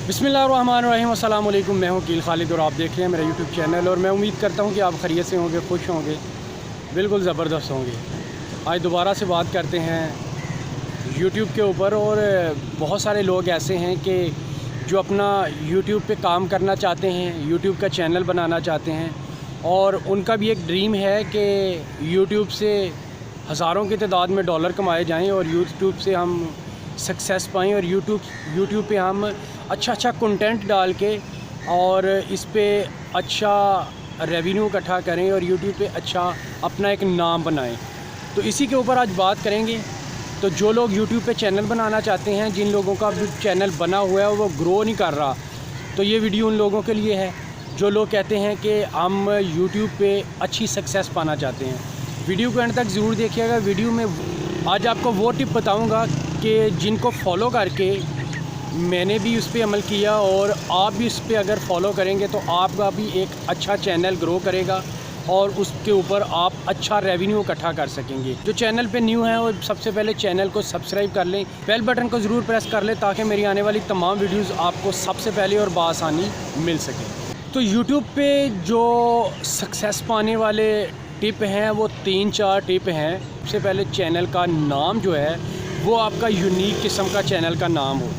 बिस्मिल्लाहिर्रहमानिर्रहीम, अस्सलाम वालेकुम। मैं हूँ कील खालिद और आप देख रहे हैं मेरा यूट्यूब चैनल। और मैं उम्मीद करता हूँ कि आप खैरियत से होंगे, खुश होंगे, बिल्कुल ज़बरदस्त होंगे। आज दोबारा से बात करते हैं यूट्यूब के ऊपर। और बहुत सारे लोग ऐसे हैं कि जो अपना यूट्यूब पे काम करना चाहते हैं, यूट्यूब का चैनल बनाना चाहते हैं, और उनका भी एक ड्रीम है कि यूट्यूब से हज़ारों की तादाद में डॉलर कमाए जाएँ और यूट्यूब से हम सक्सेस पाएँ और यूट्यूब पे हम अच्छा कंटेंट डाल के और इस पे अच्छा रेवेन्यू इकट्ठा करें और यूट्यूब पे अच्छा अपना एक नाम बनाएं। तो इसी के ऊपर आज बात करेंगे। तो जो लोग यूट्यूब पे चैनल बनाना चाहते हैं, जिन लोगों का भी चैनल बना हुआ है वो ग्रो नहीं कर रहा, तो ये वीडियो उन लोगों के लिए है। जो लोग कहते हैं कि हम यूट्यूब पे अच्छी सक्सेस पाना चाहते हैं, वीडियो को एंड तक ज़रूर देखिएगा। वीडियो में आज आपको वो टिप बताऊँगा कि जिनको फॉलो करके मैंने भी उस पर अमल किया और आप भी उस पर अगर फॉलो करेंगे तो आपका भी एक अच्छा चैनल ग्रो करेगा और उसके ऊपर आप अच्छा रेवेन्यू इकट्ठा कर सकेंगे। जो चैनल पे न्यू है वो सबसे पहले चैनल को सब्सक्राइब कर लें, बेल बटन को ज़रूर प्रेस कर लें ताकि मेरी आने वाली तमाम वीडियोस आपको सबसे पहले और बआसानी मिल सके। तो यूट्यूब पे जो सक्सेस पाने वाले टिप हैं वो 3-4 टिप हैं। सबसे पहले चैनल का नाम जो है वो आपका यूनिक किस्म का चैनल का नाम हो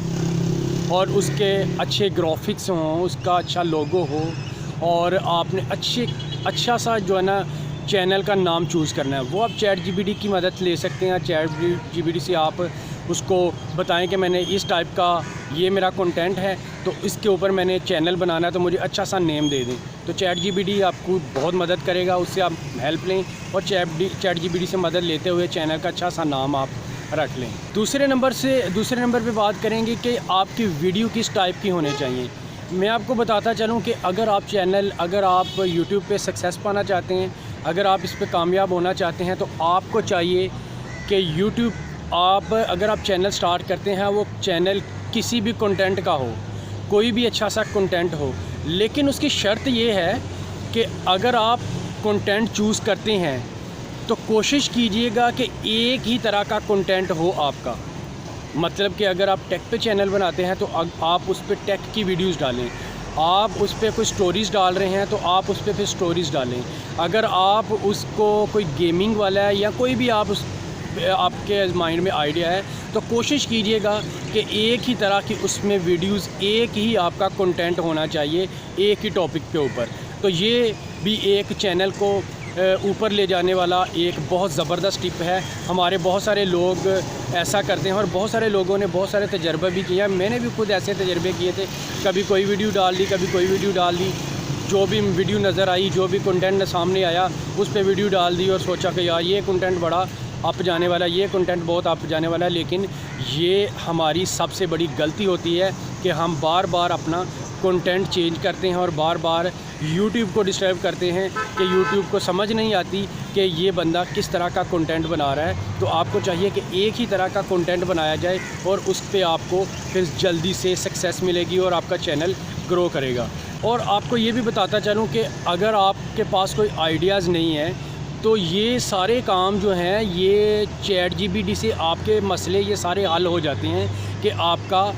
और उसके अच्छे ग्राफिक्स हों, उसका अच्छा लोगो हो और आपने अच्छा सा जो है ना चैनल का नाम चूज़ करना है। वो आप ChatGPT की मदद ले सकते हैं। ChatGPT से आप उसको बताएं कि मैंने इस टाइप का ये मेरा कंटेंट है, तो इसके ऊपर मैंने चैनल बनाना है, तो मुझे अच्छा सा नेम दे दें। तो ChatGPT आपको बहुत मदद करेगा, उससे आप हेल्प लें और ChatGPT से मदद लेते हुए चैनल का अच्छा सा नाम आप रख लें। दूसरे नंबर पे बात करेंगे कि आपकी वीडियो किस टाइप की होने चाहिए। मैं आपको बताता चलूं कि अगर आप यूट्यूब पे सक्सेस पाना चाहते हैं, अगर आप इस पे कामयाब होना चाहते हैं, तो आपको चाहिए कि अगर आप चैनल स्टार्ट करते हैं, वो चैनल किसी भी कंटेंट का हो, कोई भी अच्छा सा कंटेंट हो, लेकिन उसकी शर्त ये है कि अगर आप कंटेंट चूज़ करते हैं तो कोशिश कीजिएगा कि एक ही तरह का कंटेंट हो आपका। मतलब कि अगर आप टेक पे चैनल बनाते हैं तो आप उस पर टेक की वीडियोस डालें। आप उस पर कोई स्टोरीज़ डाल रहे हैं तो आप उस पर फिर स्टोरीज़ डालें। अगर आप उसको कोई गेमिंग वाला है या कोई भी आपके माइंड में आइडिया है, तो कोशिश कीजिएगा कि एक ही तरह की उसमें वीडियोस, एक ही आपका कंटेंट होना चाहिए एक ही टॉपिक के ऊपर। तो ये भी एक चैनल को ऊपर ले जाने वाला एक बहुत ज़बरदस्त टिप है। हमारे बहुत सारे लोग ऐसा करते हैं और बहुत सारे लोगों ने बहुत सारे तजर्बे भी किया। मैंने भी खुद ऐसे तजर्बे किए थे, कभी कोई वीडियो डाल दी, कभी कोई वीडियो डाल दी। जो भी वीडियो नज़र आई, जो भी कंटेंट सामने आया, उस पर वीडियो डाल दी और सोचा कि यार ये कंटेंट बड़ा अप जाने वाला है, ये कंटेंट बहुत अप जाने वाला है। लेकिन ये हमारी सबसे बड़ी गलती होती है कि हम बार बार अपना कंटेंट चेंज करते हैं और बार बार यूट्यूब को डिस्टर्ब करते हैं कि यूट्यूब को समझ नहीं आती कि ये बंदा किस तरह का कंटेंट बना रहा है। तो आपको चाहिए कि एक ही तरह का कंटेंट बनाया जाए और उस पर आपको फिर जल्दी से सक्सेस मिलेगी और आपका चैनल ग्रो करेगा। और आपको ये भी बताता चलूँ कि अगर आपके पास कोई आइडियाज़ नहीं है, तो ये सारे काम जो हैं ये ChatGPT से आपके मसले ये सारे हल हो जाते हैं कि आपका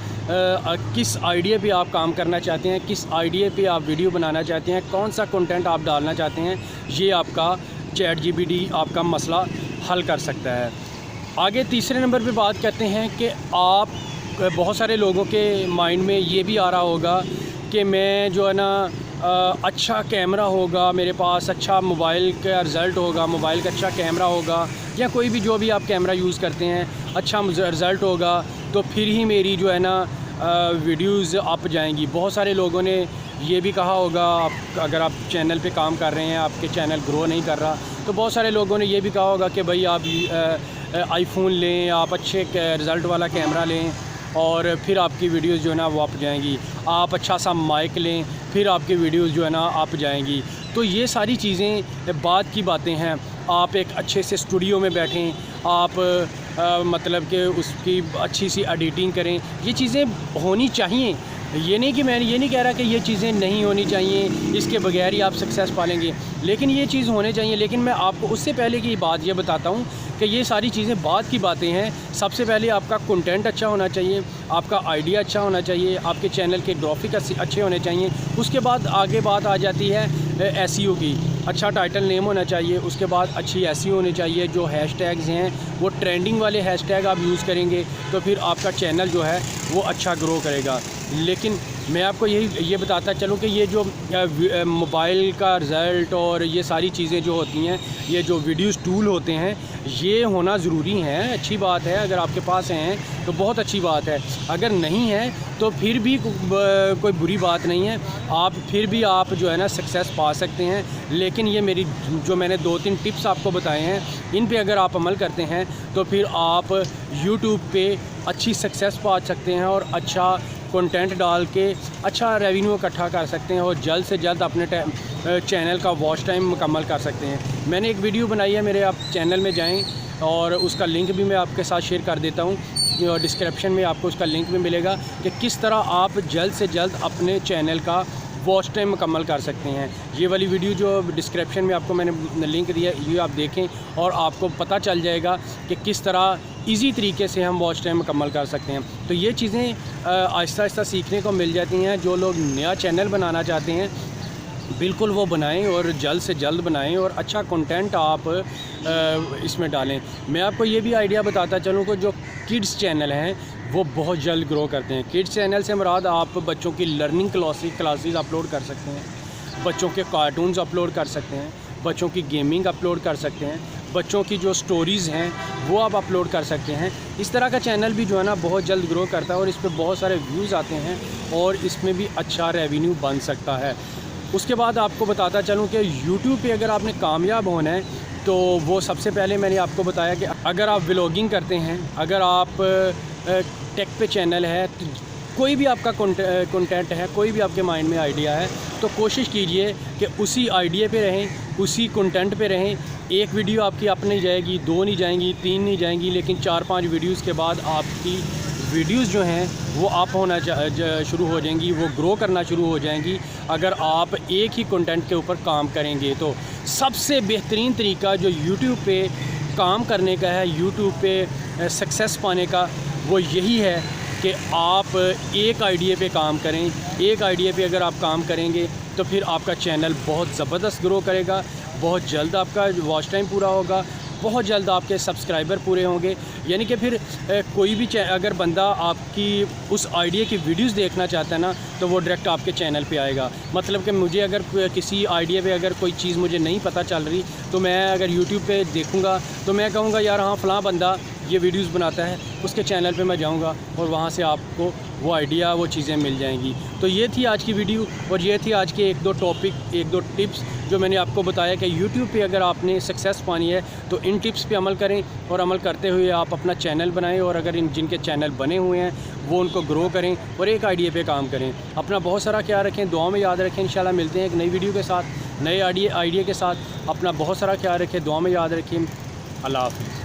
किस आइडिया पे आप काम करना चाहते हैं, किस आइडिया पे आप वीडियो बनाना चाहते हैं, कौन सा कंटेंट आप डालना चाहते हैं। ये आपका ChatGPT आपका मसला हल कर सकता है। आगे तीसरे नंबर पे बात करते हैं कि बहुत सारे लोगों के माइंड में ये भी आ रहा होगा कि मैं जो है ना अच्छा कैमरा होगा मेरे पास, अच्छा मोबाइल का रिज़ल्ट होगा, मोबाइल का अच्छा कैमरा होगा, या कोई भी जो भी आप कैमरा यूज़ करते हैं अच्छा रिज़ल्ट होगा, तो फिर ही मेरी जो है ना वीडियोज़ अप जाएंगी। बहुत सारे लोगों ने ये भी कहा होगा, अगर आप चैनल पे काम कर रहे हैं, आपके चैनल ग्रो नहीं कर रहा, तो बहुत सारे लोगों ने ये भी कहा होगा कि भाई आप आईफोन लें, आप अच्छे रिज़ल्ट वाला कैमरा लें और फिर आपकी वीडियोस जो है ना वो अप जाएंगी। आप अच्छा सा माइक लें, फिर आपकी वीडियोस जो है ना अप जाएंगी। तो ये सारी चीज़ें बाद की बातें हैं। आप एक अच्छे से स्टूडियो में बैठें, आप मतलब कि उसकी अच्छी सी एडिटिंग करें, ये चीज़ें होनी चाहिए। ये नहीं कि मैं ये नहीं कह रहा कि ये चीज़ें नहीं होनी चाहिए, इसके बगैर ही आप सक्सेस पालेंगे, लेकिन ये चीज़ होने चाहिए। लेकिन मैं आपको उससे पहले की बात ये बताता हूँ कि ये सारी चीज़ें बाद की बातें हैं। सबसे पहले आपका कंटेंट अच्छा होना चाहिए, आपका आइडिया अच्छा होना चाहिए, आपके चैनल के ग्राफिक अच्छे होने चाहिए। उसके बाद आगे बात आ जाती है एसईओ की। अच्छा टाइटल नेम होना चाहिए, उसके बाद अच्छी एसईओ होनी चाहिए। जो हैशटैग्स हैं वो ट्रेंडिंग वाले हैशटैग आप यूज़ करेंगे तो फिर आपका चैनल जो है वो अच्छा ग्रो करेगा। लेकिन मैं आपको ये बताता चलूँ कि ये जो मोबाइल का रिज़ल्ट और ये सारी चीज़ें जो होती हैं, ये जो वीडियोस टूल होते हैं, ये होना ज़रूरी है। अच्छी बात है, अगर आपके पास हैं तो बहुत अच्छी बात है। अगर नहीं है तो फिर भी कोई बुरी बात नहीं है, आप फिर भी आप जो है ना सक्सेस पा सकते हैं। लेकिन ये मेरी जो मैंने 2-3 टिप्स आपको बताए हैं, इन पे अगर आप अमल करते हैं तो फिर आप यूट्यूब पे अच्छी सक्सेस पा सकते हैं और अच्छा कंटेंट डाल के अच्छा रेवेन्यू इकट्ठा कर सकते हैं और जल्द से जल्द अपने चैनल का वॉच टाइम मुकम्मल कर सकते हैं। मैंने एक वीडियो बनाई है, मेरे आप चैनल में जाएं और उसका लिंक भी मैं आपके साथ शेयर कर देता हूँ। डिस्क्रिप्शन में आपको उसका लिंक भी मिलेगा कि किस तरह आप जल्द से जल्द अपने चैनल का वॉच टाइम मुकम्मल कर सकते हैं। ये वाली वीडियो जो डिस्क्रिप्शन में आपको मैंने लिंक दिया, ये आप देखें और आपको पता चल जाएगा कि किस तरह इजी तरीके से हम वॉच टाइम मुकम्मल कर सकते हैं। तो ये चीज़ें आहिस्ता आहिस्ता सीखने को मिल जाती हैं। जो लोग नया चैनल बनाना चाहते हैं बिल्कुल वो बनाएं और जल्द से जल्द बनाएं और अच्छा कंटेंट आप इसमें डालें। मैं आपको ये भी आइडिया बताता चलूँ कि जो किड्स चैनल हैं वो बहुत जल्द ग्रो करते हैं। किड्स चैनल से मुराद आप बच्चों की लर्निंग क्लासेस अपलोड कर सकते हैं, बच्चों के कार्टून्स अपलोड कर सकते हैं, बच्चों की गेमिंग अपलोड कर सकते हैं, बच्चों की जो स्टोरीज़ हैं वो आप अपलोड कर सकते हैं। इस तरह का चैनल भी जो है ना बहुत जल्द ग्रो करता है और इस पर बहुत सारे व्यूज़ आते हैं और इसमें भी अच्छा रेवेन्यू बन सकता है। उसके बाद आपको बताता चलूँ कि यूट्यूब पे अगर आपने कामयाब होना है तो वो सबसे पहले मैंने आपको बताया कि अगर आप व्लॉगिंग करते हैं, अगर आप टेक पे चैनल है, तो कोई भी आपका कंटेंट है, कोई भी आपके माइंड में आइडिया है, तो कोशिश कीजिए कि उसी आइडिया पे रहें, उसी कंटेंट पे रहें। एक वीडियो आपकी अप नहीं जाएगी, 2 नहीं जाएंगी, 3 नहीं जाएंगी, लेकिन 4-5 वीडियोज़ के बाद आपकी वीडियोज़ जो हैं वो अप होना शुरू हो जाएंगी, वो ग्रो करना शुरू हो जाएंगी। अगर आप एक ही कंटेंट के ऊपर काम करेंगे तो सबसे बेहतरीन तरीका जो यूट्यूब पे काम करने का है, यूट्यूब पे सक्सेस पाने का, वो यही है कि आप एक आइडिया पे काम करें। एक आइडिया पे अगर आप काम करेंगे तो फिर आपका चैनल बहुत ज़बरदस्त ग्रो करेगा, बहुत जल्द आपका वॉच टाइम पूरा होगा, बहुत जल्द आपके सब्सक्राइबर पूरे होंगे। यानी कि फिर कोई भी अगर बंदा आपकी उस आइडिया की वीडियोस देखना चाहता है ना तो वो डायरेक्ट आपके चैनल पे आएगा। मतलब कि मुझे अगर किसी आइडिया पे अगर कोई चीज़ मुझे नहीं पता चल रही तो मैं अगर यूट्यूब पे देखूँगा तो मैं कहूँगा यार हाँ फ़लाँ बंदा ये वीडियोस बनाता है, उसके चैनल पे मैं जाऊँगा और वहाँ से आपको वो आइडिया, वो चीज़ें मिल जाएंगी। तो ये थी आज की वीडियो और ये थी आज के 1-2 टॉपिक, 1-2 टिप्स जो मैंने आपको बताया कि यूट्यूब पे अगर आपने सक्सेस पानी है तो इन टिप्स पे अमल करें और अमल करते हुए आप अपना चैनल बनाएं और अगर जिनके चैनल बने हुए हैं वो उनको ग्रो करें और एक आइडिया पे काम करें। अपना बहुत सारा ख्याल रखें, दुआ में याद रखें। इंशाल्लाह मिलते हैं एक नई वीडियो के साथ, नए आइडिया के साथ। अपना बहुत सारा ख्याल रखें, दुआ में याद रखें। अल्लाह हाफ़िज़।